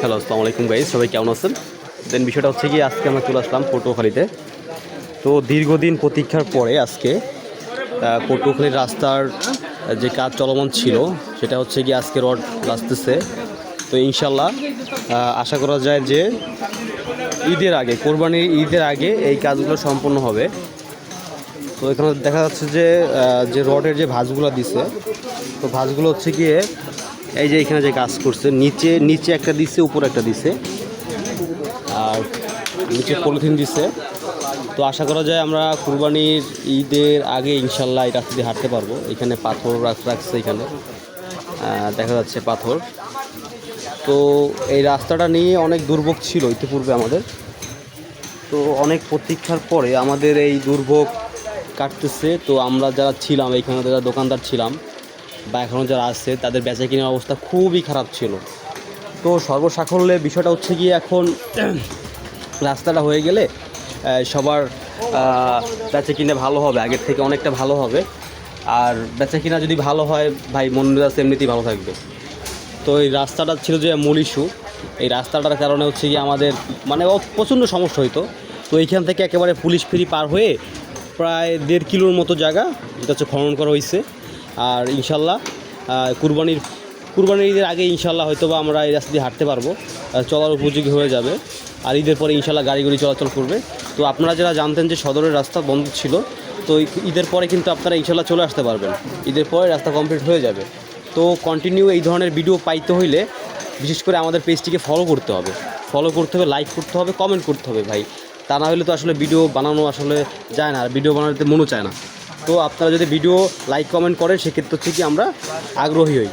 Hello, আসসালামু আলাইকুম guys, সবাই কেমন আছেন? দেন বিষয়টা হচ্ছে কি, আজকে আমরা চলে আসলাম পটুয়াখালীতে। তো দীর্ঘদিন প্রতীক্ষার পরে আজকে পটুয়াখালীর রাস্তার যে কাজ চলমান ছিল সেটা হচ্ছে কি আজকে রড আসতেছে। তো ইনশাল্লাহ আশা করা যায় যে ঈদের আগে, কোরবানির ঈদের আগে এই কাজগুলো সম্পন্ন হবে। তো এখানে দেখা যাচ্ছে যে যে রডের যে ভাঁজগুলো দিছে, তো ভাঁজগুলো হচ্ছে গিয়ে এই যে এখানে যে কাজ করছে, নিচে নিচে একটা দিছে, উপরে একটা দিছে, আর নিচে পলিথিন দিছে। তো আশা করা যায় আমরা কুরবানির ঈদের আগে ইনশাল্লাহ এই রাস্তা দিয়ে হাঁটতে পারবো। এখানে পাথর রাখছে, এখানে দেখা যাচ্ছে পাথর। তো এই রাস্তাটা নিয়ে অনেক দুর্ভোগ ছিল ইতিপূর্বে আমাদের। তো অনেক প্রতীক্ষার পরে আমাদের এই দুর্ভোগ কাটতেছে। তো আমরা যারা ছিলাম এইখানে, যারা দোকানদার ছিলাম বা এখনও যারা আসছে, তাদের বেচা কেনার অবস্থা খুবই খারাপ ছিল। তো সর্বসাকল্যে বিষয়টা হচ্ছে গিয়ে এখন রাস্তাটা হয়ে গেলে সবার বেচা কিনে ভালো হবে, আগের থেকে অনেকটা ভালো হবে। আর বেচা কিনা যদি ভালো হয় ভাই, মন মেজাজ এমনিতেই ভালো থাকবে। তো এই রাস্তাটা ছিল যে মূল ইস্যু। এই রাস্তাটার কারণে হচ্ছে গিয়ে আমাদের মানে প্রচণ্ড সমস্যা হইতো। তো এইখান থেকে একেবারে পুলিশ ফেরি পার হয়ে প্রায় 1.5 কিলোর মতো জায়গা এটা হচ্ছে খনন করা হয়েছে। আর ইনশাল্লাহ কুরবানির ঈদের আগে ইনশাল্লাহ হয়তো বা আমরা এই রাস্তা দিয়ে হাঁটতে পারবো, চলার উপযোগী হয়ে যাবে। আর ঈদের পরে ইনশাল্লাহ গাড়ি চলাচল করবে। তো আপনারা যারা জানতেন যে সদরের রাস্তা বন্ধ ছিল, তো ঈদের পরে কিন্তু আপনারা ইনশাল্লাহ চলে আসতে পারবেন। ঈদের পরে রাস্তা কমপ্লিট হয়ে যাবে। তো কন্টিনিউ এই ধরনের ভিডিও পাইতে হইলে বিশেষ করে আমাদের পেজটিকে ফলো করতে হবে, লাইক করতে হবে, কমেন্ট করতে হবে ভাই। তা না হলে তো আসলে ভিডিও বানানো আসলে যায় না, আর ভিডিও বানাতে মনও চায় না। তো আপনারা যদি ভিডিও লাইক কমেন্ট করেন, সেক্ষেত্রে হচ্ছে কি আমরা আগ্রহী হই।